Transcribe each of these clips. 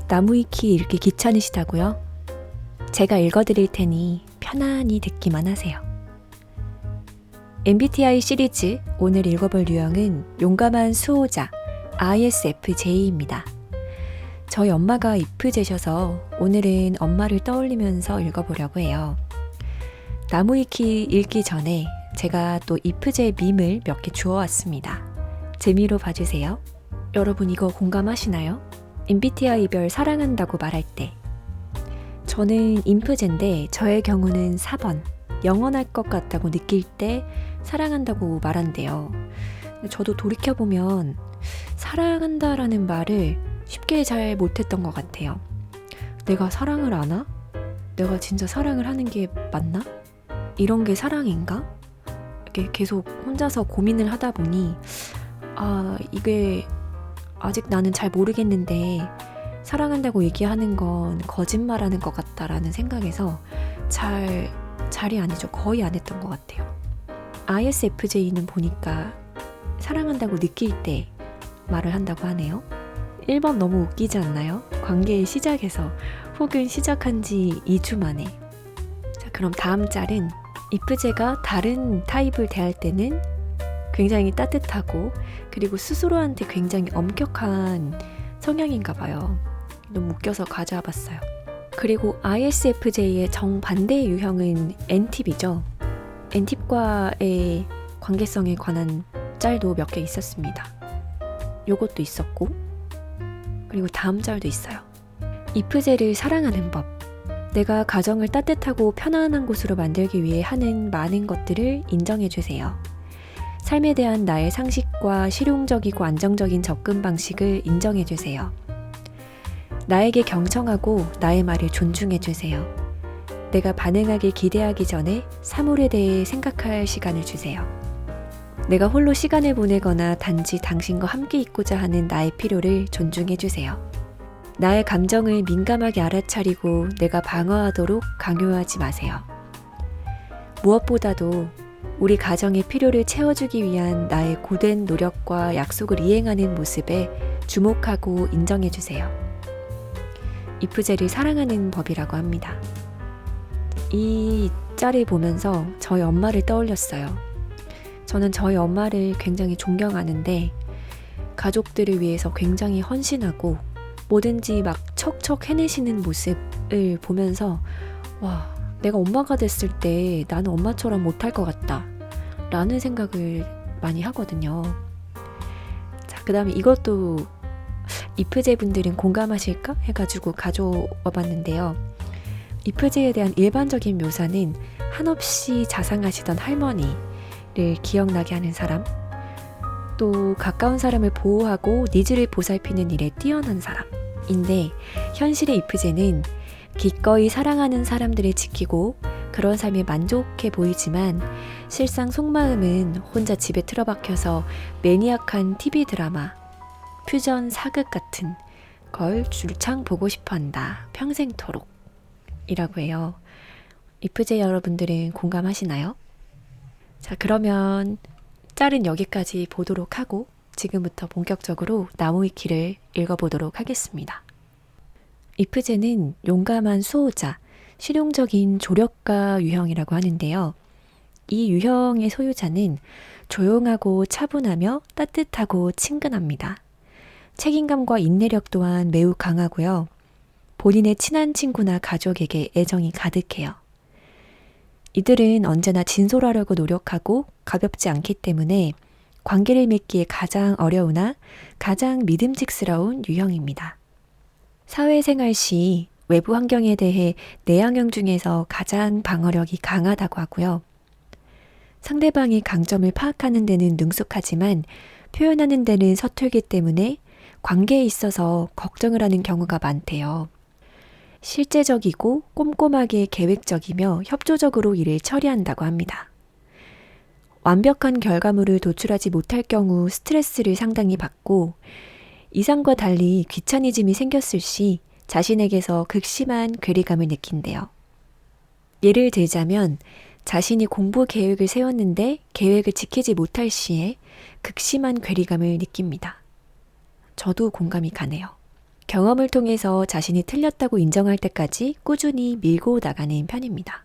나무위키 읽기 귀찮으시다고요? 제가 읽어드릴 테니 편안히 듣기만 하세요. MBTI 시리즈 오늘 읽어볼 유형은 용감한 수호자 ISFJ입니다. 저희 엄마가 IFJ셔서 오늘은 엄마를 떠올리면서 읽어보려고 해요. 나무위키 읽기 전에 제가 또 IFJ 밈을 몇 개 주워왔습니다. 재미로 봐주세요. 여러분 이거 공감하시나요? MBTI별 사랑한다고 말할 때 저는 INFJ인데 저의 경우는 4번 영원할 것 같다고 느낄 때 사랑한다고 말한대요. 저도 돌이켜보면 사랑한다라는 말을 쉽게 잘 못했던 것 같아요. 내가 사랑을 하나? 내가 진짜 사랑을 하는 게 맞나? 이런 게 사랑인가? 이렇게 계속 혼자서 고민을 하다 보니 이게 아직 나는 잘 모르겠는데 사랑한다고 얘기하는 건 거짓말하는 것 같다라는 생각에서 잘이 아니죠. 거의 안 했던 것 같아요. ISFJ는 보니까 사랑한다고 느낄 때 말을 한다고 하네요. 1번 너무 웃기지 않나요? 관계의 시작에서 혹은 시작한 지 2주 만에. 자, 그럼 다음 짤은 IFJ가 다른 타입을 대할 때는 굉장히 따뜻하고 그리고 스스로한테 굉장히 엄격한 성향인가 봐요. 너무 웃겨서 가져와 봤어요. 그리고 ISFJ의 정반대의 유형은 N팁이죠. N팁과의 관계성에 관한 짤도 몇 개 있었습니다. 요것도 있었고 그리고 다음 짤도 있어요. IFJ를 사랑하는 법. 내가 가정을 따뜻하고 편안한 곳으로 만들기 위해 하는 많은 것들을 인정해주세요. 삶에 대한 나의 상식과 실용적이고 안정적인 접근 방식을 인정해주세요. 나에게 경청하고 나의 말을 존중해주세요. 내가 반응하길 기대하기 전에 사물에 대해 생각할 시간을 주세요. 내가 홀로 시간을 보내거나 단지 당신과 함께 있고자 하는 나의 필요를 존중해주세요. 나의 감정을 민감하게 알아차리고 내가 방어하도록 강요하지 마세요. 무엇보다도 우리 가정의 필요를 채워주기 위한 나의 고된 노력과 약속을 이행하는 모습에 주목하고 인정해주세요. IFJ를 사랑하는 법이라고 합니다. 이 짤을 보면서 저희 엄마를 떠올렸어요. 저는 저희 엄마를 굉장히 존경하는데 가족들을 위해서 굉장히 헌신하고 뭐든지 막 척척 해내시는 모습을 보면서 와, 내가 엄마가 됐을 때 나는 엄마처럼 못할 것 같다 라는 생각을 많이 하거든요. 자, 그 다음에 이것도 IFJ 분들은 공감하실까 해가지고 가져와 봤는데요. IFJ에 대한 일반적인 묘사는 한없이 자상하시던 할머니를 기억나게 하는 사람, 또 가까운 사람을 보호하고 니즈를 보살피는 일에 뛰어난 사람인데 현실의 IFJ는 기꺼이 사랑하는 사람들을 지키고 그런 삶에 만족해 보이지만 실상 속마음은 혼자 집에 틀어박혀서 매니악한 TV 드라마, 퓨전 사극 같은 걸 줄창 보고 싶어한다. 평생토록 이라고 해요. IFJ 여러분들은 공감하시나요? 자, 그러면 짤은 여기까지 보도록 하고 지금부터 본격적으로 나무위키를 읽어보도록 하겠습니다. IFJ는 용감한 수호자, 실용적인 조력가 유형이라고 하는데요. 이 유형의 소유자는 조용하고 차분하며 따뜻하고 친근합니다. 책임감과 인내력 또한 매우 강하고요. 본인의 친한 친구나 가족에게 애정이 가득해요. 이들은 언제나 진솔하려고 노력하고 가볍지 않기 때문에 관계를 맺기에 가장 어려우나 가장 믿음직스러운 유형입니다. 사회생활 시 외부 환경에 대해 내향형 중에서 가장 방어력이 강하다고 하고요. 상대방의 강점을 파악하는 데는 능숙하지만 표현하는 데는 서툴기 때문에 관계에 있어서 걱정을 하는 경우가 많대요. 실제적이고 꼼꼼하게 계획적이며 협조적으로 일을 처리한다고 합니다. 완벽한 결과물을 도출하지 못할 경우 스트레스를 상당히 받고 이상과 달리 귀차니즘이 생겼을 시 자신에게서 극심한 괴리감을 느낀대요. 예를 들자면 자신이 공부 계획을 세웠는데 계획을 지키지 못할 시에 극심한 괴리감을 느낍니다. 저도 공감이 가네요. 경험을 통해서 자신이 틀렸다고 인정할 때까지 꾸준히 밀고 나가는 편입니다.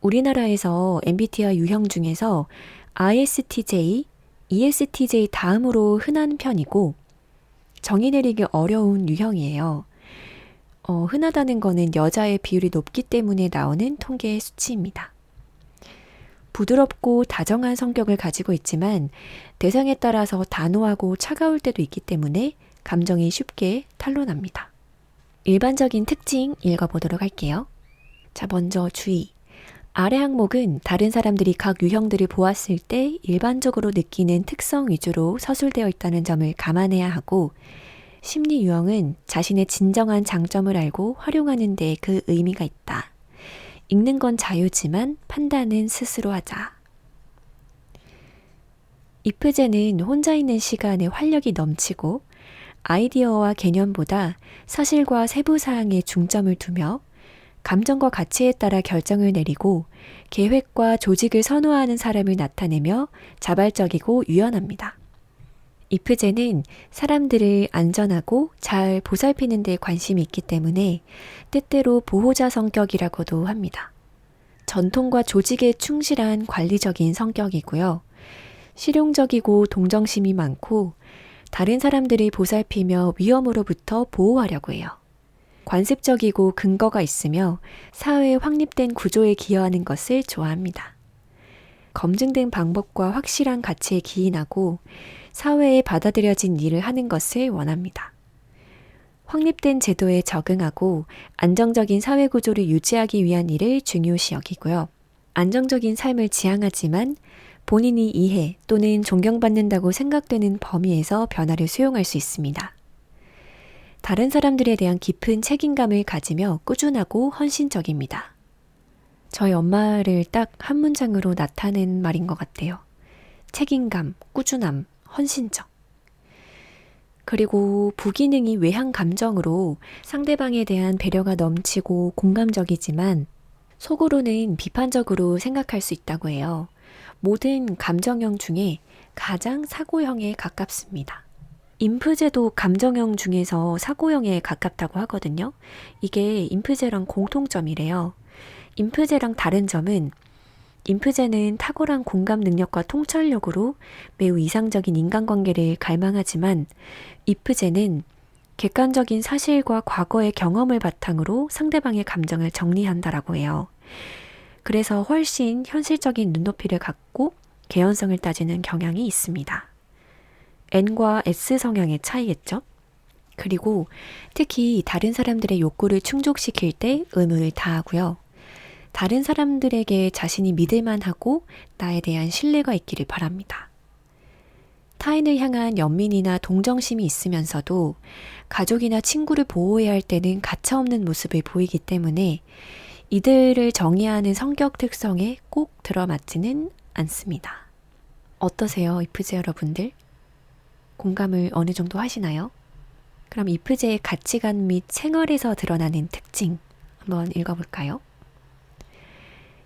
우리나라에서 MBTI 유형 중에서 ISTJ, ESTJ 다음으로 흔한 편이고 정의 내리기 어려운 유형이에요. 흔하다는 거는 여자의 비율이 높기 때문에 나오는 통계 수치입니다. 부드럽고 다정한 성격을 가지고 있지만 대상에 따라서 단호하고 차가울 때도 있기 때문에 감정이 쉽게 탄로납니다. 일반적인 특징 읽어보도록 할게요. 자, 먼저 주의. 아래 항목은 다른 사람들이 각 유형들을 보았을 때 일반적으로 느끼는 특성 위주로 서술되어 있다는 점을 감안해야 하고 심리 유형은 자신의 진정한 장점을 알고 활용하는 데 그 의미가 있다. 읽는 건 자유지만 판단은 스스로 하자. 이프제는 혼자 있는 시간에 활력이 넘치고 아이디어와 개념보다 사실과 세부사항에 중점을 두며 감정과 가치에 따라 결정을 내리고 계획과 조직을 선호하는 사람을 나타내며 자발적이고 유연합니다. 이프제는 사람들을 안전하고 잘 보살피는 데 관심이 있기 때문에 때때로 보호자 성격이라고도 합니다. 전통과 조직에 충실한 관리적인 성격이고요. 실용적이고 동정심이 많고 다른 사람들을 보살피며 위험으로부터 보호하려고 해요. 관습적이고 근거가 있으며 사회에 확립된 구조에 기여하는 것을 좋아합니다. 검증된 방법과 확실한 가치에 기인하고 사회에 받아들여진 일을 하는 것을 원합니다. 확립된 제도에 적응하고 안정적인 사회 구조를 유지하기 위한 일을 중요시 여기고요. 안정적인 삶을 지향하지만 본인이 이해 또는 존경받는다고 생각되는 범위에서 변화를 수용할 수 있습니다. 다른 사람들에 대한 깊은 책임감을 가지며 꾸준하고 헌신적입니다. 저희 엄마를 딱 한 문장으로 나타낸 말인 것 같아요. 책임감, 꾸준함, 헌신적. 그리고 부기능이 외향 감정으로 상대방에 대한 배려가 넘치고 공감적이지만 속으로는 비판적으로 생각할 수 있다고 해요. 모든 감정형 중에 가장 사고형에 가깝습니다. 인프제도 감정형 중에서 사고형에 가깝다고 하거든요. 이게 인프제랑 공통점이래요. 인프제랑 다른 점은 인프제는 탁월한 공감 능력과 통찰력으로 매우 이상적인 인간관계를 갈망하지만 이프제는 객관적인 사실과 과거의 경험을 바탕으로 상대방의 감정을 정리한다라고 해요. 그래서 훨씬 현실적인 눈높이를 갖고 개연성을 따지는 경향이 있습니다. N과 S 성향의 차이겠죠? 그리고 특히 다른 사람들의 욕구를 충족시킬 때 의무를 다하고요. 다른 사람들에게 자신이 믿을만하고 나에 대한 신뢰가 있기를 바랍니다. 타인을 향한 연민이나 동정심이 있으면서도 가족이나 친구를 보호해야 할 때는 가차없는 모습을 보이기 때문에 이들을 정의하는 성격 특성에 꼭 들어맞지는 않습니다. 어떠세요, 이프제 여러분들? 공감을 어느 정도 하시나요? 그럼 이프제의 가치관 및 생활에서 드러나는 특징 한번 읽어볼까요?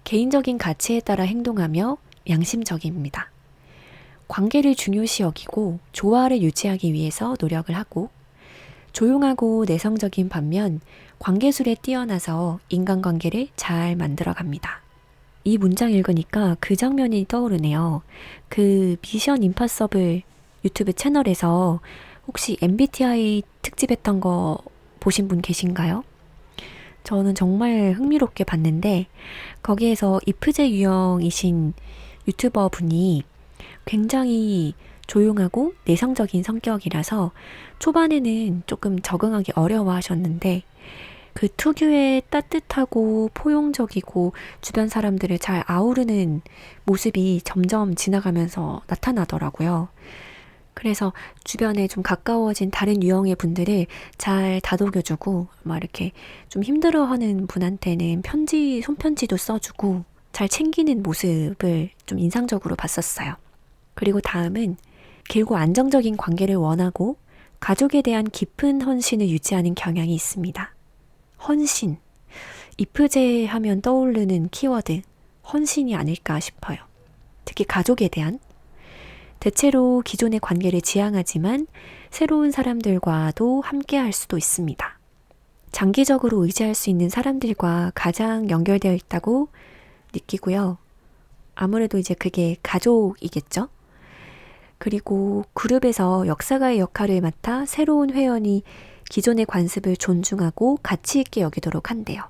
개인적인 가치에 따라 행동하며 양심적입니다. 관계를 중요시 여기고 조화를 유지하기 위해서 노력을 하고 조용하고 내성적인 반면 관계술에 뛰어나서 인간관계를 잘 만들어갑니다. 이 문장 읽으니까 그 장면이 떠오르네요. 그 미션 임파서블 유튜브 채널에서 혹시 MBTI 특집했던 거 보신 분 계신가요? 저는 정말 흥미롭게 봤는데 거기에서 이프제 유형이신 유튜버 분이 굉장히 조용하고 내성적인 성격이라서 초반에는 조금 적응하기 어려워하셨는데 그 특유의 따뜻하고 포용적이고 주변 사람들을 잘 아우르는 모습이 점점 지나가면서 나타나더라고요. 그래서 주변에 좀 가까워진 다른 유형의 분들을 잘 다독여주고 막 이렇게 좀 힘들어하는 분한테는 손편지도 써주고 잘 챙기는 모습을 좀 인상적으로 봤었어요. 그리고 다음은 길고 안정적인 관계를 원하고 가족에 대한 깊은 헌신을 유지하는 경향이 있습니다. 헌신. 이프제 하면 떠오르는 키워드 헌신이 아닐까 싶어요. 특히 가족에 대한. 대체로 기존의 관계를 지향하지만 새로운 사람들과도 함께 할 수도 있습니다. 장기적으로 의지할 수 있는 사람들과 가장 연결되어 있다고 느끼고요. 아무래도 이제 그게 가족이겠죠? 그리고 그룹에서 역사가의 역할을 맡아 새로운 회원이 기존의 관습을 존중하고 가치 있게 여기도록 한대요.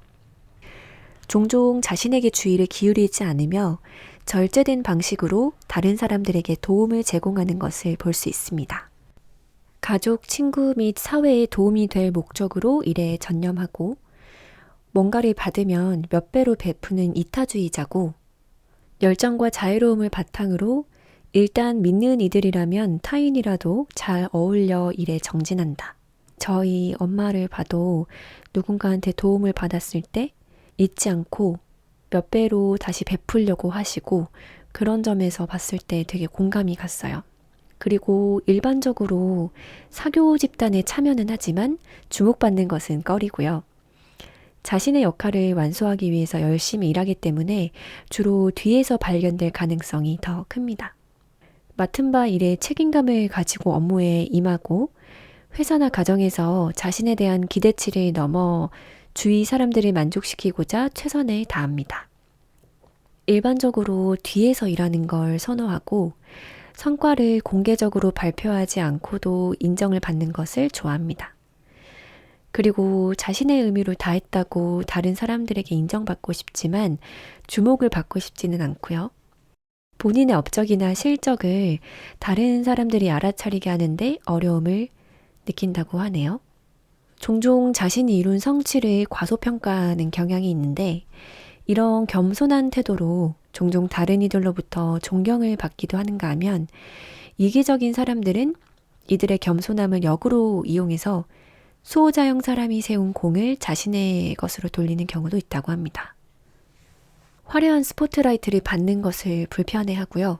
종종 자신에게 주의를 기울이지 않으며 절제된 방식으로 다른 사람들에게 도움을 제공하는 것을 볼 수 있습니다. 가족, 친구 및 사회에 도움이 될 목적으로 일에 전념하고 뭔가를 받으면 몇 배로 베푸는 이타주의자고 열정과 자유로움을 바탕으로 일단 믿는 이들이라면 타인이라도 잘 어울려 일에 정진한다. 저희 엄마를 봐도 누군가한테 도움을 받았을 때 잊지 않고 몇 배로 다시 베풀려고 하시고 그런 점에서 봤을 때 되게 공감이 갔어요. 그리고 일반적으로 사교 집단에 참여는 하지만 주목받는 것은 꺼리고요. 자신의 역할을 완수하기 위해서 열심히 일하기 때문에 주로 뒤에서 발견될 가능성이 더 큽니다. 맡은 바 일에 책임감을 가지고 업무에 임하고 회사나 가정에서 자신에 대한 기대치를 넘어 주위 사람들을 만족시키고자 최선을 다합니다. 일반적으로 뒤에서 일하는 걸 선호하고 성과를 공개적으로 발표하지 않고도 인정을 받는 것을 좋아합니다. 그리고 자신의 의무를 다했다고 다른 사람들에게 인정받고 싶지만 주목을 받고 싶지는 않고요. 본인의 업적이나 실적을 다른 사람들이 알아차리게 하는데 어려움을 느낀다고 하네요. 종종 자신이 이룬 성취를 과소평가하는 경향이 있는데 이런 겸손한 태도로 종종 다른 이들로부터 존경을 받기도 하는가 하면 이기적인 사람들은 이들의 겸손함을 역으로 이용해서 수호자형 사람이 세운 공을 자신의 것으로 돌리는 경우도 있다고 합니다. 화려한 스포트라이트를 받는 것을 불편해하고요.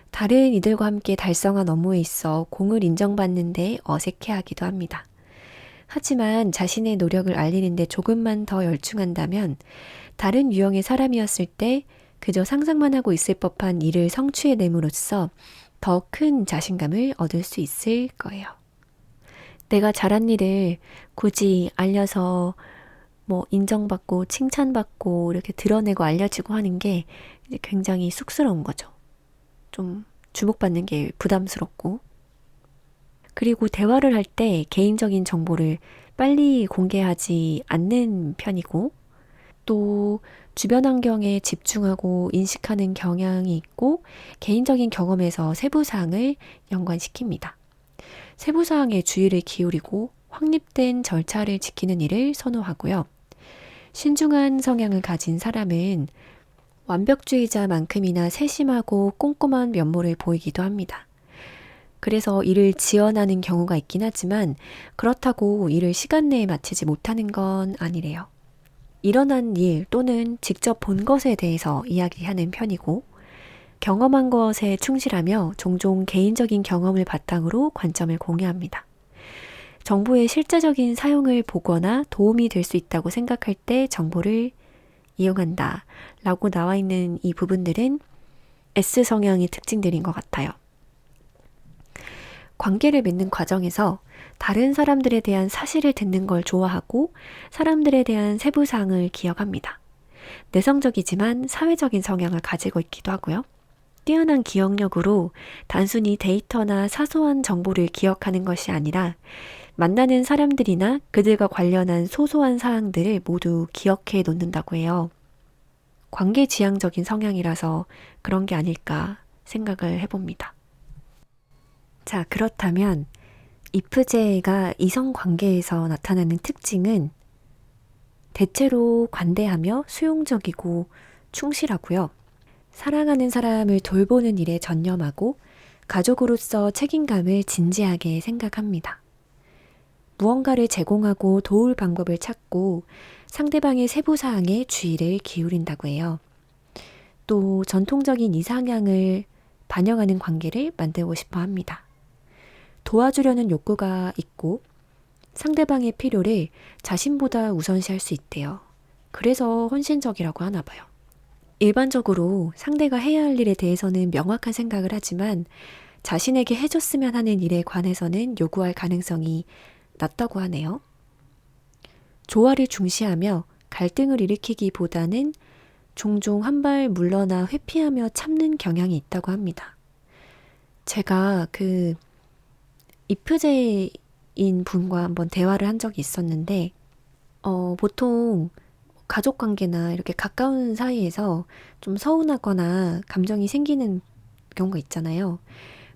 다른 이들과 함께 달성한 업무에 있어 공을 인정받는데 어색해하기도 합니다. 하지만 자신의 노력을 알리는데 조금만 더 열중한다면 다른 유형의 사람이었을 때 그저 상상만 하고 있을 법한 일을 성취해냄으로써 더 큰 자신감을 얻을 수 있을 거예요. 내가 잘한 일을 굳이 알려서 인정받고 칭찬받고 이렇게 드러내고 알려지고 하는 게 이제 굉장히 쑥스러운 거죠. 좀 주목받는 게 부담스럽고. 그리고 대화를 할 때 개인적인 정보를 빨리 공개하지 않는 편이고 또 주변 환경에 집중하고 인식하는 경향이 있고 개인적인 경험에서 세부사항을 연관시킵니다. 세부사항에 주의를 기울이고 확립된 절차를 지키는 일을 선호하고요. 신중한 성향을 가진 사람은 완벽주의자만큼이나 세심하고 꼼꼼한 면모를 보이기도 합니다. 그래서 일을 지연하는 경우가 있긴 하지만 그렇다고 일을 시간 내에 마치지 못하는 건 아니래요. 일어난 일 또는 직접 본 것에 대해서 이야기하는 편이고 경험한 것에 충실하며 종종 개인적인 경험을 바탕으로 관점을 공유합니다. 정보의 실제적인 사용을 보거나 도움이 될 수 있다고 생각할 때 정보를 이용한다 라고 나와 있는 이 부분들은 S 성향의 특징들인 것 같아요. 관계를 맺는 과정에서 다른 사람들에 대한 사실을 듣는 걸 좋아하고 사람들에 대한 세부사항을 기억합니다. 내성적이지만 사회적인 성향을 가지고 있기도 하고요. 뛰어난 기억력으로 단순히 데이터나 사소한 정보를 기억하는 것이 아니라 만나는 사람들이나 그들과 관련한 소소한 사항들을 모두 기억해 놓는다고 해요. 관계지향적인 성향이라서 그런 게 아닐까 생각을 해봅니다. 자, 그렇다면 이프제가 이성관계에서 나타나는 특징은 대체로 관대하며 수용적이고 충실하고요. 사랑하는 사람을 돌보는 일에 전념하고 가족으로서 책임감을 진지하게 생각합니다. 무언가를 제공하고 도울 방법을 찾고 상대방의 세부사항에 주의를 기울인다고 해요. 또 전통적인 이상향을 반영하는 관계를 만들고 싶어 합니다. 도와주려는 욕구가 있고 상대방의 필요를 자신보다 우선시할 수 있대요. 그래서 헌신적이라고 하나 봐요. 일반적으로 상대가 해야 할 일에 대해서는 명확한 생각을 하지만 자신에게 해줬으면 하는 일에 관해서는 요구할 가능성이 낮다고 하네요. 조화를 중시하며 갈등을 일으키기보다는 종종 한 발 물러나 회피하며 참는 경향이 있다고 합니다. 제가 이프제인 분과 한번 대화를 한 적이 있었는데, 보통 가족관계나 이렇게 가까운 사이에서 좀 서운하거나 감정이 생기는 경우가 있잖아요.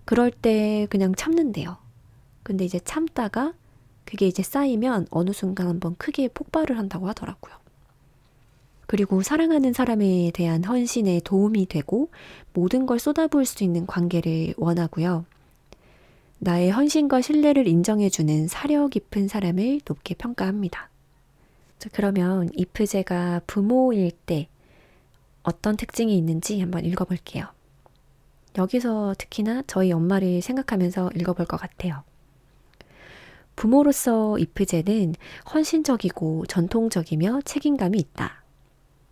그럴 때 그냥 참는데요. 근데 이제 참다가 그게 이제 쌓이면 어느 순간 한번 크게 폭발을 한다고 하더라고요. 그리고 사랑하는 사람에 대한 헌신에 도움이 되고 모든 걸 쏟아부을 수 있는 관계를 원하고요. 나의 헌신과 신뢰를 인정해주는 사려 깊은 사람을 높게 평가합니다. 자, 그러면 이프제가 부모일 때 어떤 특징이 있는지 한번 읽어볼게요. 여기서 특히나 저희 엄마를 생각하면서 읽어볼 것 같아요. 부모로서 이프제는 헌신적이고 전통적이며 책임감이 있다.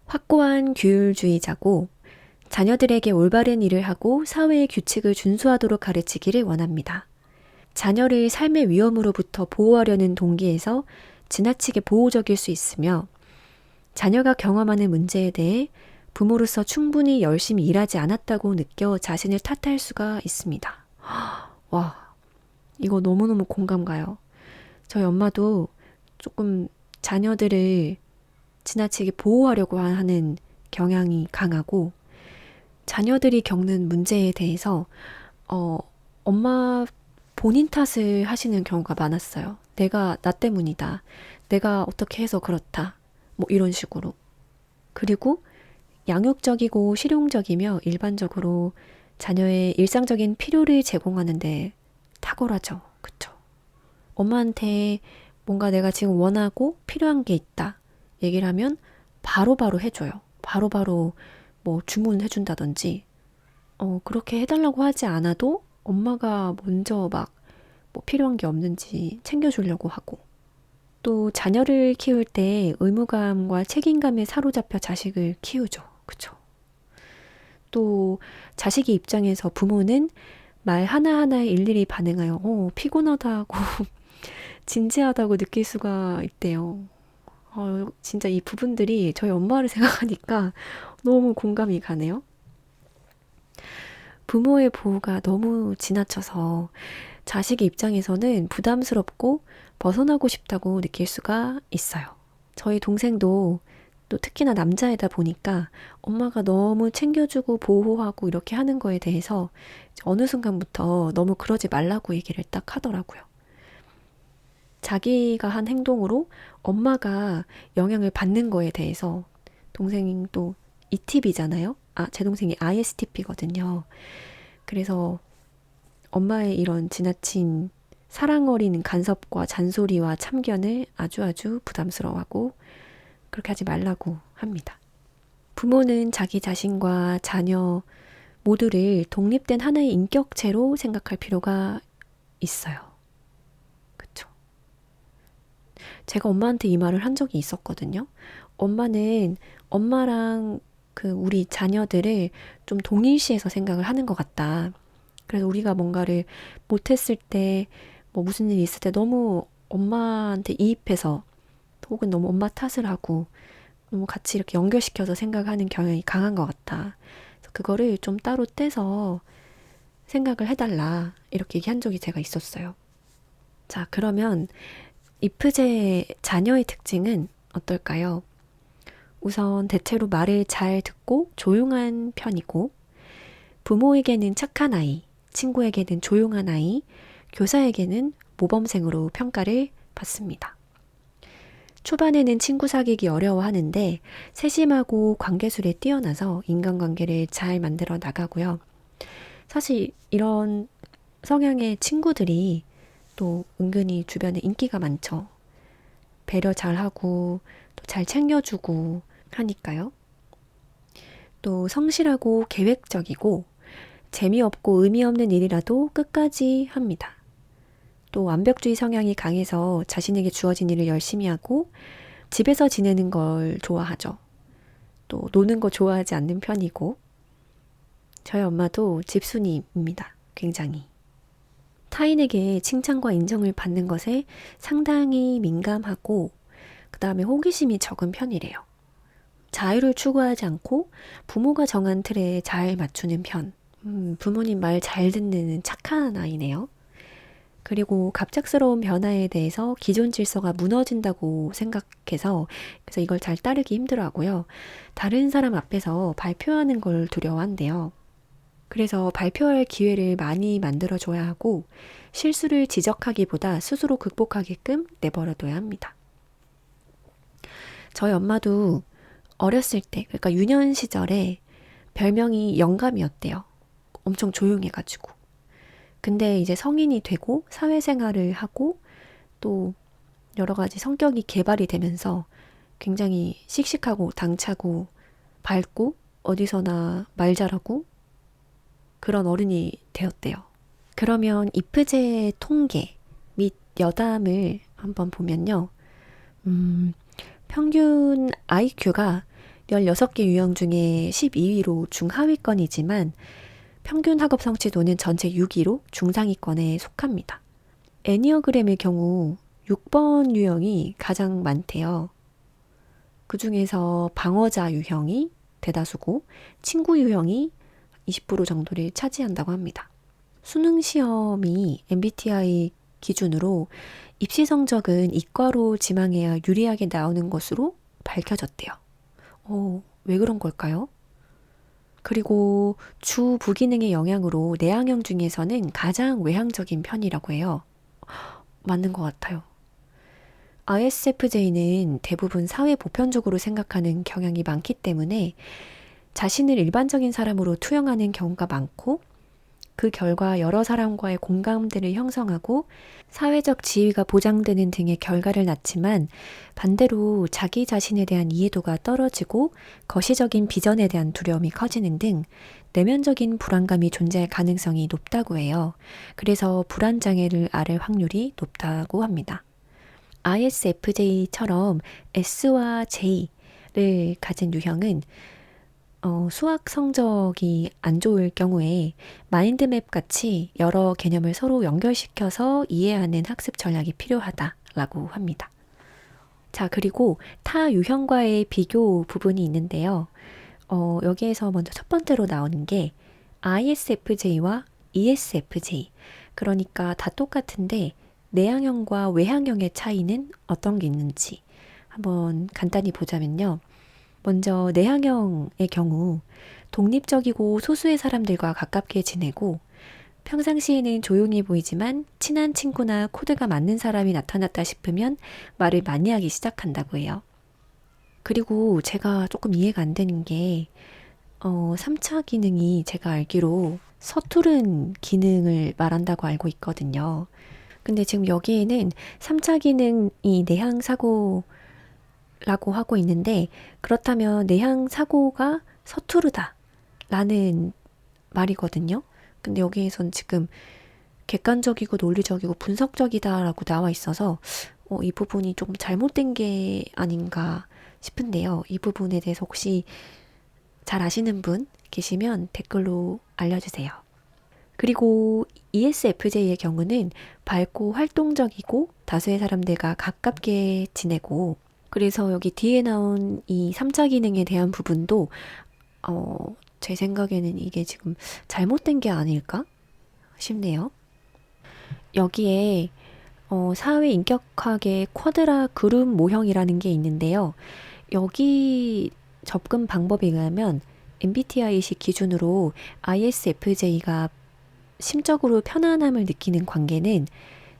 확고한 규율주의자고 자녀들에게 올바른 일을 하고 사회의 규칙을 준수하도록 가르치기를 원합니다. 자녀를 삶의 위험으로부터 보호하려는 동기에서 지나치게 보호적일 수 있으며 자녀가 경험하는 문제에 대해 부모로서 충분히 열심히 일하지 않았다고 느껴 자신을 탓할 수가 있습니다. 와, 이거 너무너무 공감 가요. 저희 엄마도 조금 자녀들을 지나치게 보호하려고 하는 경향이 강하고 자녀들이 겪는 문제에 대해서 엄마 본인 탓을 하시는 경우가 많았어요. 나 때문이다. 내가 어떻게 해서 그렇다. 뭐 이런 식으로. 그리고 양육적이고 실용적이며 일반적으로 자녀의 일상적인 필요를 제공하는데 탁월하죠. 그쵸? 엄마한테 뭔가 내가 지금 원하고 필요한 게 있다. 얘기를 하면 바로바로 해줘요. 바로바로 뭐 주문해준다든지 그렇게 해달라고 하지 않아도 엄마가 먼저 막 뭐 필요한 게 없는지 챙겨주려고 하고 또 자녀를 키울 때 의무감과 책임감에 사로잡혀 자식을 키우죠. 그쵸? 또 자식의 입장에서 부모는 말 하나하나에 일일이 반응하여 피곤하다고 진지하다고 느낄 수가 있대요. 진짜 이 부분들이 저희 엄마를 생각하니까 너무 공감이 가네요. 부모의 보호가 너무 지나쳐서 자식의 입장에서는 부담스럽고 벗어나고 싶다고 느낄 수가 있어요. 저희 동생도 또 특히나 남자이다 보니까 엄마가 너무 챙겨주고 보호하고 이렇게 하는 거에 대해서 어느 순간부터 너무 그러지 말라고 얘기를 딱 하더라고요. 자기가 한 행동으로 엄마가 영향을 받는 거에 대해서 동생이 또 ETB잖아요. 제 동생이 ISTP거든요. 그래서 엄마의 이런 지나친 사랑 어린 간섭과 잔소리와 참견을 아주 부담스러워하고 그렇게 하지 말라고 합니다. 부모는 자기 자신과 자녀 모두를 독립된 하나의 인격체로 생각할 필요가 있어요. 그쵸? 제가 엄마한테 이 말을 한 적이 있었거든요. 엄마는 엄마랑 우리 자녀들을 좀 동일시해서 생각을 하는 것 같다. 그래서 우리가 뭔가를 못했을 때, 뭐 무슨 일이 있을 때 너무 엄마한테 이입해서 혹은 너무 엄마 탓을 하고 너무 같이 이렇게 연결시켜서 생각하는 경향이 강한 것 같다. 그래서 그거를 좀 따로 떼서 생각을 해달라. 이렇게 얘기한 적이 제가 있었어요. 자, 그러면 이프제 자녀의 특징은 어떨까요? 우선 대체로 말을 잘 듣고 조용한 편이고 부모에게는 착한 아이, 친구에게는 조용한 아이, 교사에게는 모범생으로 평가를 받습니다. 초반에는 친구 사귀기 어려워하는데 세심하고 관계술에 뛰어나서 인간관계를 잘 만들어 나가고요. 사실 이런 성향의 친구들이 또 은근히 주변에 인기가 많죠. 배려 잘하고 또 잘 챙겨주고 하니까요. 또 성실하고 계획적이고 재미없고 의미 없는 일이라도 끝까지 합니다. 또 완벽주의 성향이 강해서 자신에게 주어진 일을 열심히 하고 집에서 지내는 걸 좋아하죠. 또 노는 거 좋아하지 않는 편이고 저희 엄마도 집순이입니다. 굉장히. 타인에게 칭찬과 인정을 받는 것에 상당히 민감하고 그 다음에 호기심이 적은 편이래요. 자유를 추구하지 않고 부모가 정한 틀에 잘 맞추는 편. 부모님 말 잘 듣는 착한 아이네요. 그리고 갑작스러운 변화에 대해서 기존 질서가 무너진다고 생각해서 그래서 이걸 잘 따르기 힘들어하고요. 다른 사람 앞에서 발표하는 걸 두려워한대요. 그래서 발표할 기회를 많이 만들어줘야 하고 실수를 지적하기보다 스스로 극복하게끔 내버려둬야 합니다. 저희 엄마도 어렸을 때, 그러니까 유년 시절에 별명이 영감이었대요. 엄청 조용해가지고. 근데 이제 성인이 되고 사회생활을 하고 또 여러 가지 성격이 개발이 되면서 굉장히 씩씩하고 당차고 밝고 어디서나 말 잘하고 그런 어른이 되었대요. 그러면 이프제 통계 및 여담을 한번 보면요. 평균 IQ가 16개 유형 중에 12위로 중하위권이지만 평균 학업 성취도는 전체 6위로 중상위권에 속합니다. 애니어그램의 경우 6번 유형이 가장 많대요. 그 중에서 방어자 유형이 대다수고 친구 유형이 20% 정도를 차지한다고 합니다. 수능 시험이 MBTI 기준으로 입시 성적은 이과로 지망해야 유리하게 나오는 것으로 밝혀졌대요. 왜 그런 걸까요? 그리고 주 부기능의 영향으로 내향형 중에서는 가장 외향적인 편이라고 해요. 맞는 것 같아요. ISFJ는 대부분 사회 보편적으로 생각하는 경향이 많기 때문에 자신을 일반적인 사람으로 투영하는 경우가 많고 그 결과 여러 사람과의 공감대를 형성하고 사회적 지위가 보장되는 등의 결과를 낳지만 반대로 자기 자신에 대한 이해도가 떨어지고 거시적인 비전에 대한 두려움이 커지는 등 내면적인 불안감이 존재할 가능성이 높다고 해요. 그래서 불안장애를 앓을 확률이 높다고 합니다. ISFJ처럼 S와 J를 가진 유형은 수학 성적이 안 좋을 경우에 마인드맵 같이 여러 개념을 서로 연결시켜서 이해하는 학습 전략이 필요하다라고 합니다. 자, 그리고 타 유형과의 비교 부분이 있는데요. 여기에서 먼저 첫 번째로 나오는 게 ISFJ와 ESFJ. 그러니까 다 똑같은데 내향형과 외향형의 차이는 어떤 게 있는지 한번 간단히 보자면요. 먼저 내향형의 경우 독립적이고 소수의 사람들과 가깝게 지내고 평상시에는 조용히 보이지만 친한 친구나 코드가 맞는 사람이 나타났다 싶으면 말을 많이 하기 시작한다고 해요. 그리고 제가 조금 이해가 안 되는 게 3차 기능이 제가 알기로 서투른 기능을 말한다고 알고 있거든요. 근데 지금 여기에는 3차 기능이 내향 사고 라고 하고 있는데 그렇다면 내향 사고가 서투르다 라는 말이거든요. 근데 여기에선 지금 객관적이고 논리적이고 분석적이다 라고 나와 있어서 이 부분이 조금 잘못된 게 아닌가 싶은데요. 이 부분에 대해서 혹시 잘 아시는 분 계시면 댓글로 알려주세요. 그리고 ESFJ의 경우는 밝고 활동적이고 다수의 사람들과 가깝게 지내고 그래서 여기 뒤에 나온 이 3차 기능에 대한 부분도 제 생각에는 이게 지금 잘못된 게 아닐까 싶네요. 여기에 사회 인격학의 쿼드라 그룹 모형이라는 게 있는데요. 여기 접근 방법에 의하면 MBTI식 기준으로 ISFJ가 심적으로 편안함을 느끼는 관계는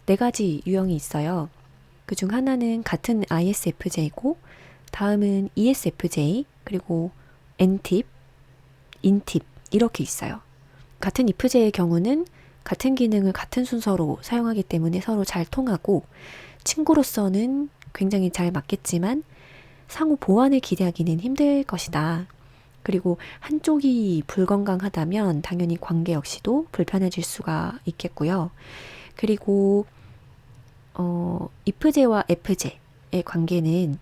4가지 유형이 있어요. 그중 하나는 같은 ISFJ고 다음은 ESFJ 그리고 N팁, 인팁 이렇게 있어요. 같은 IFJ의 경우는 같은 기능을 같은 순서로 사용하기 때문에 서로 잘 통하고 친구로서는 굉장히 잘 맞겠지만 상호 보완을 기대하기는 힘들 것이다. 그리고 한쪽이 불건강하다면 당연히 관계 역시도 불편해질 수가 있겠고요. 그리고 IFJ와 FJ의 관계는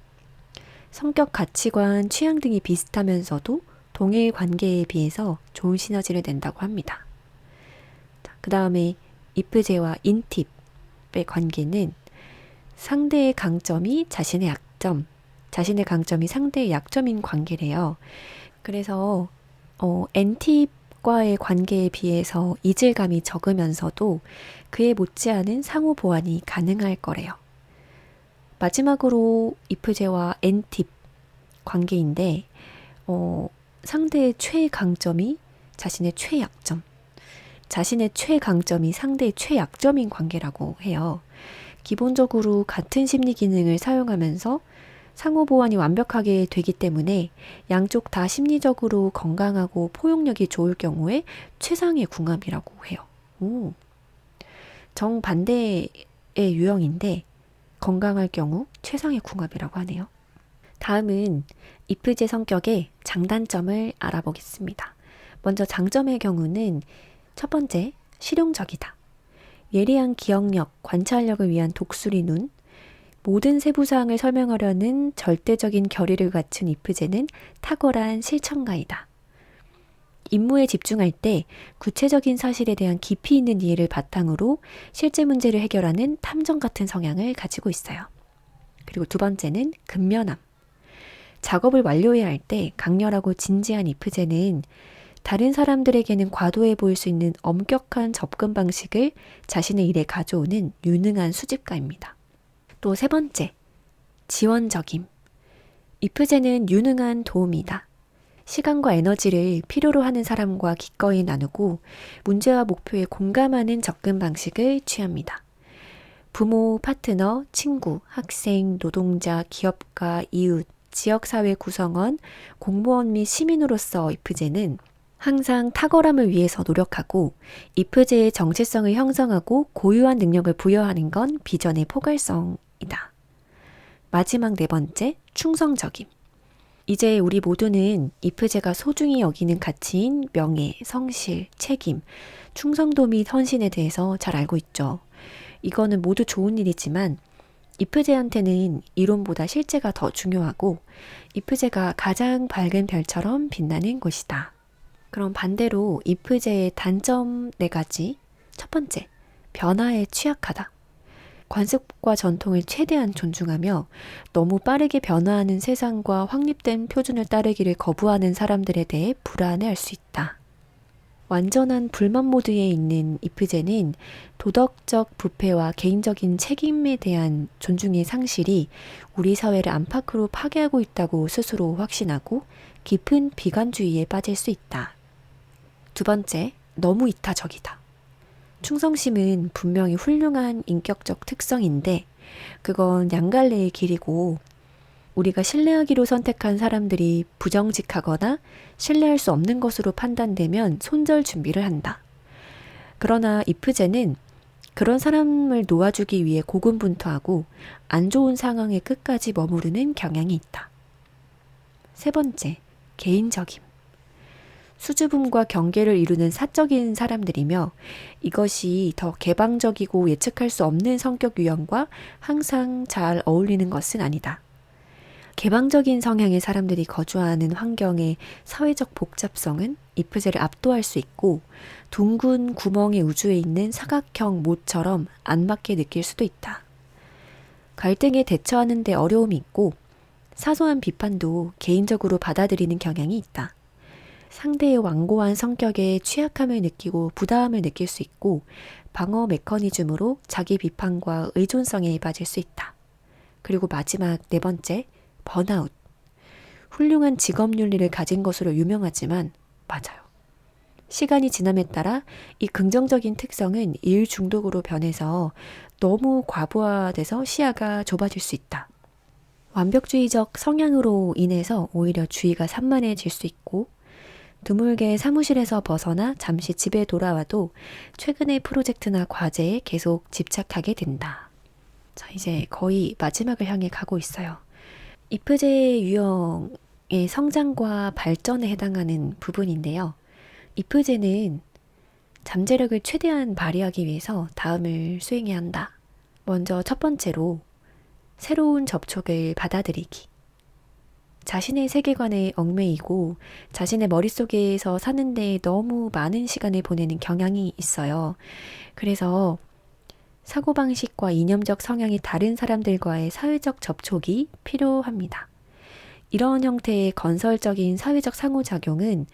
성격, 가치관, 취향 등이 비슷하면서도 동일 관계에 비해서 좋은 시너지를 낸다고 합니다. 그 다음에 이프제와 인팁의 관계는 상대의 강점이 자신의 약점, 자신의 강점이 상대의 약점인 관계래요. 그래서 엔팁과의 관계에 비해서 이질감이 적으면서도 그에 못지않은 상호 보완이 가능할 거래요. 마지막으로 이프제와 엔팁 관계인데 상대의 최강점이 자신의 최약점, 자신의 최강점이 상대의 최약점인 관계라고 해요. 기본적으로 같은 심리 기능을 사용하면서 상호 보완이 완벽하게 되기 때문에 양쪽 다 심리적으로 건강하고 포용력이 좋을 경우에 최상의 궁합이라고 해요. 정반대의 유형인데 건강할 경우 최상의 궁합이라고 하네요. 다음은 이프제 성격의 장단점을 알아보겠습니다. 먼저 장점의 경우는 첫 번째, 실용적이다. 예리한 기억력, 관찰력을 위한 독수리 눈, 모든 세부사항을 설명하려는 절대적인 결의를 갖춘 이프제는 탁월한 실천가이다. 임무에 집중할 때 구체적인 사실에 대한 깊이 있는 이해를 바탕으로 실제 문제를 해결하는 탐정 같은 성향을 가지고 있어요. 그리고 두 번째는 근면함. 작업을 완료해야 할 때 강렬하고 진지한 이프제는 다른 사람들에게는 과도해 보일 수 있는 엄격한 접근 방식을 자신의 일에 가져오는 유능한 수집가입니다. 또 세 번째, 지원적임. 이프제는 유능한 도움이다. 시간과 에너지를 필요로 하는 사람과 기꺼이 나누고 문제와 목표에 공감하는 접근 방식을 취합니다. 부모, 파트너, 친구, 학생, 노동자, 기업가, 이웃, 지역사회 구성원, 공무원 및 시민으로서 이프제는 항상 탁월함을 위해서 노력하고 이프제의 정체성을 형성하고 고유한 능력을 부여하는 건 비전의 포괄성이다. 마지막 네 번째, 충성적임. 이제 우리 모두는 이프제가 소중히 여기는 가치인 명예, 성실, 책임, 충성도 및 헌신에 대해서 잘 알고 있죠. 이거는 모두 좋은 일이지만 이프제한테는 이론보다 실제가 더 중요하고 이프제가 가장 밝은 별처럼 빛나는 곳이다. 그럼 반대로 이프제의 단점 4가지. 첫 번째, 변화에 취약하다. 관습과 전통을 최대한 존중하며 너무 빠르게 변화하는 세상과 확립된 표준을 따르기를 거부하는 사람들에 대해 불안해할 수 있다. 완전한 불만 모드에 있는 이프제는 도덕적 부패와 개인적인 책임에 대한 존중의 상실이 우리 사회를 안팎으로 파괴하고 있다고 스스로 확신하고 깊은 비관주의에 빠질 수 있다. 두 번째, 너무 이타적이다. 충성심은 분명히 훌륭한 인격적 특성인데 그건 양갈래의 길이고 우리가 신뢰하기로 선택한 사람들이 부정직하거나 신뢰할 수 없는 것으로 판단되면 손절 준비를 한다. 그러나 이프제는 그런 사람을 놓아주기 위해 고군분투하고 안 좋은 상황에 끝까지 머무르는 경향이 있다. 세 번째, 개인적임. 수줍음과 경계를 이루는 사적인 사람들이며 이것이 더 개방적이고 예측할 수 없는 성격 유형과 항상 잘 어울리는 것은 아니다. 개방적인 성향의 사람들이 거주하는 환경의 사회적 복잡성은 이프제를 압도할 수 있고 둥근 구멍의 우주에 있는 사각형 못처럼 안 맞게 느낄 수도 있다. 갈등에 대처하는 데 어려움이 있고 사소한 비판도 개인적으로 받아들이는 경향이 있다. 상대의 완고한 성격에 취약함을 느끼고 부담을 느낄 수 있고 방어 메커니즘으로 자기 비판과 의존성에 빠질 수 있다. 그리고 마지막 네 번째, 번아웃. 훌륭한 직업 윤리를 가진 것으로 유명하지만 맞아요. 시간이 지남에 따라 이 긍정적인 특성은 일 중독으로 변해서 너무 과부하돼서 시야가 좁아질 수 있다. 완벽주의적 성향으로 인해서 오히려 주의가 산만해질 수 있고 드물게 사무실에서 벗어나 잠시 집에 돌아와도 최근의 프로젝트나 과제에 계속 집착하게 된다. 자, 이제 거의 마지막을 향해 가고 있어요. 이프제 유형의 성장과 발전에 해당하는 부분인데요. 이프제는 잠재력을 최대한 발휘하기 위해서 다음을 수행해야 한다. 먼저 첫 번째로 새로운 접촉을 받아들이기. 자신의 세계관에 얽매이고 자신의 머릿속에서 사는데 너무 많은 시간을 보내는 경향이 있어요. 그래서 사고방식과 이념적 성향이 다른 사람들과의 사회적 접촉이 필요합니다. 이런 형태의 건설적인 사회적 상호작용은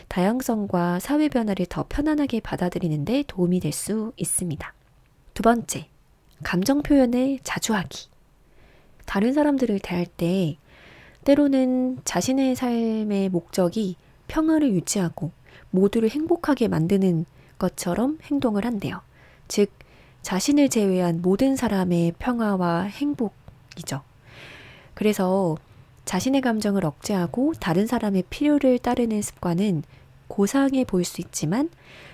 다양성과 사회 변화를 더 편안하게 받아들이는 데 도움이 될 수 있습니다. 두 번째, 감정 표현을 자주 하기. 다른 사람들을 대할 때 때로는 자신의 삶의 목적이 평화를 유지하고 모두를 행복하게 만드는 것처럼 행동을 한대요. 즉, 자신을 제외한 모든 사람의 평화와 행복이죠. 그래서 자신의 감정을 억제하고 다른 사람의 필요를 따르는 습관은 고상해 보일 수 있지만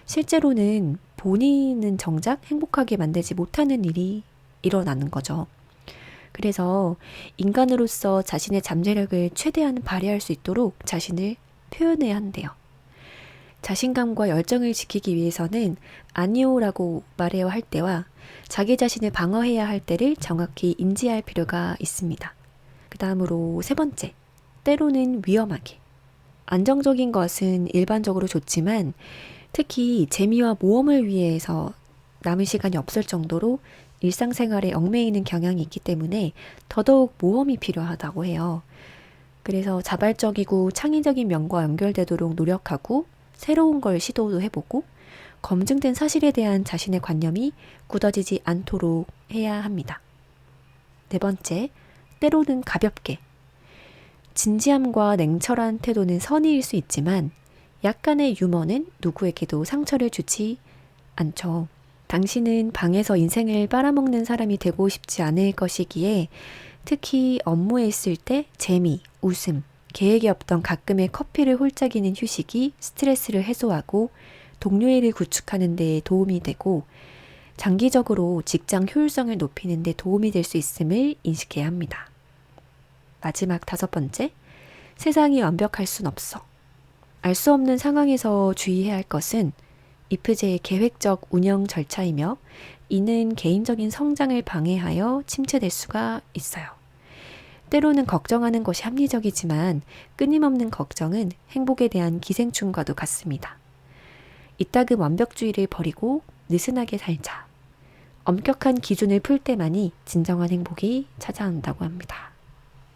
실제로는 본인은 정작 행복하게 만들지 못하는 일이 일어나는 거죠. 그래서 인간으로서 자신의 잠재력을 최대한 발휘할 수 있도록 자신을 표현해야 한대요. 자신감과 열정을 지키기 위해서는 아니오라고 말해야 할 때와 자기 자신을 방어해야 할 때를 정확히 인지할 필요가 있습니다. 그 다음으로 세 번째, 때로는 위험하게. 안정적인 것은 일반적으로 좋지만 특히 재미와 모험을 위해서 남은 시간이 없을 정도로 일상생활에 얽매이는 경향이 있기 때문에 더더욱 모험이 필요하다고 해요. 그래서 자발적이고 창의적인 면과 연결되도록 노력하고 새로운 걸 시도도 해보고 검증된 사실에 대한 자신의 관념이 굳어지지 않도록 해야 합니다. 네 번째, 때로는 가볍게. 진지함과 냉철한 태도는 선의일 수 있지만 약간의 유머는 누구에게도 상처를 주지 않죠. 당신은 방에서 인생을 빨아먹는 사람이 되고 싶지 않을 것이기에 특히 업무에 있을 때 재미, 웃음, 계획이 없던 가끔의 커피를 홀짝이는 휴식이 스트레스를 해소하고 동료애를 구축하는 데 도움이 되고 장기적으로 직장 효율성을 높이는 데 도움이 될 수 있음을 인식해야 합니다. 마지막 다섯 번째, 세상이 완벽할 순 없어. 알 수 없는 상황에서 주의해야 할 것은 이프제의 계획적 운영 절차이며 이는 개인적인 성장을 방해하여 침체될 수가 있어요. 때로는 걱정하는 것이 합리적이지만 끊임없는 걱정은 행복에 대한 기생충과도 같습니다. 이따금 완벽주의를 버리고 느슨하게 살자. 엄격한 기준을 풀 때만이 진정한 행복이 찾아온다고 합니다.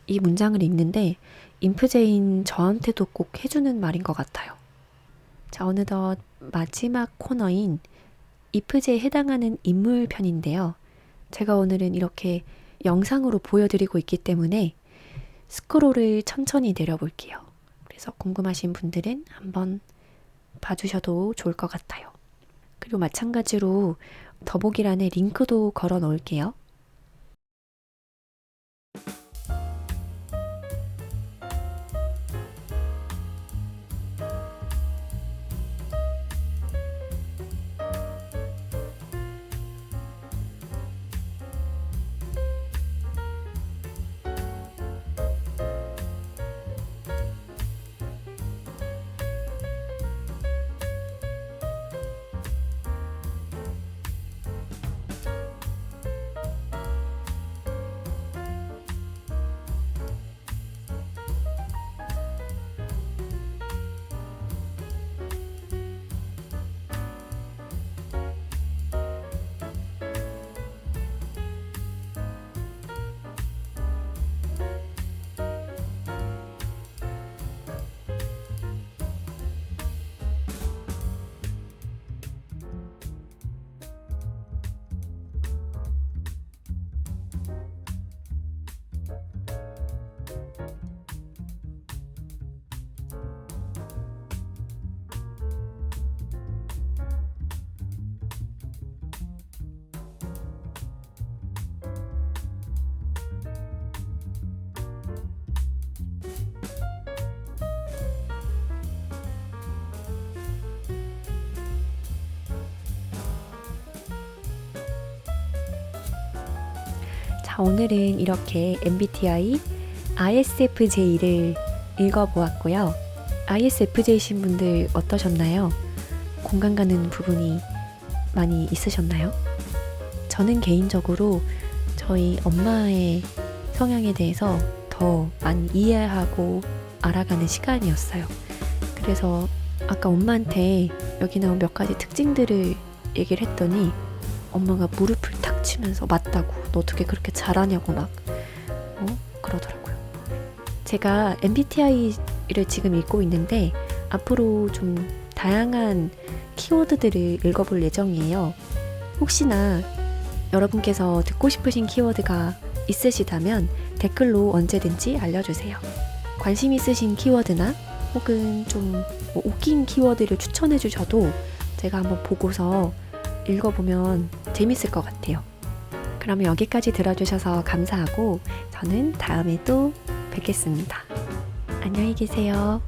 이 문장을 읽는데 인프제인 저한테도 꼭 해주는 말인 것 같아요. 자, 어느덧 마지막 코너인 이프제에 해당하는 인물 편인데요. 제가 오늘은 이렇게 영상으로 보여드리고 있기 때문에 스크롤을 천천히 내려볼게요. 그래서 궁금하신 분들은 한번 봐주셔도 좋을 것 같아요. 그리고 마찬가지로 더보기란에 링크도 걸어 놓을게요. 자, 오늘은 이렇게 MBTI ISFJ를 읽어보았고요. ISFJ이신 분들 어떠셨나요? 공감 가는 부분이 많이 있으셨나요? 저는 개인적으로 저희 엄마의 성향에 대해서 더 더 많이 이해하고 알아가는 시간이었어요. 그래서 아까 엄마한테 여기 나온 몇 가지 특징들을 얘기를 했더니 엄마가 무릎을 탁 치면서 맞다고, 너 어떻게 그렇게 잘하냐고 막 그러더라고요. 제가 MBTI를 지금 읽고 있는데 앞으로 좀 다양한 키워드들을 읽어볼 예정이에요. 혹시나 여러분께서 듣고 싶으신 키워드가 있으시다면 댓글로 언제든지 알려주세요. 관심 있으신 키워드나 혹은 좀 웃긴 키워드를 추천해 주셔도 제가 한번 보고서 읽어보면 재밌을 것 같아요. 그러면 여기까지 들어주셔서 감사하고 저는 다음에 또 뵙겠습니다. 안녕히 계세요.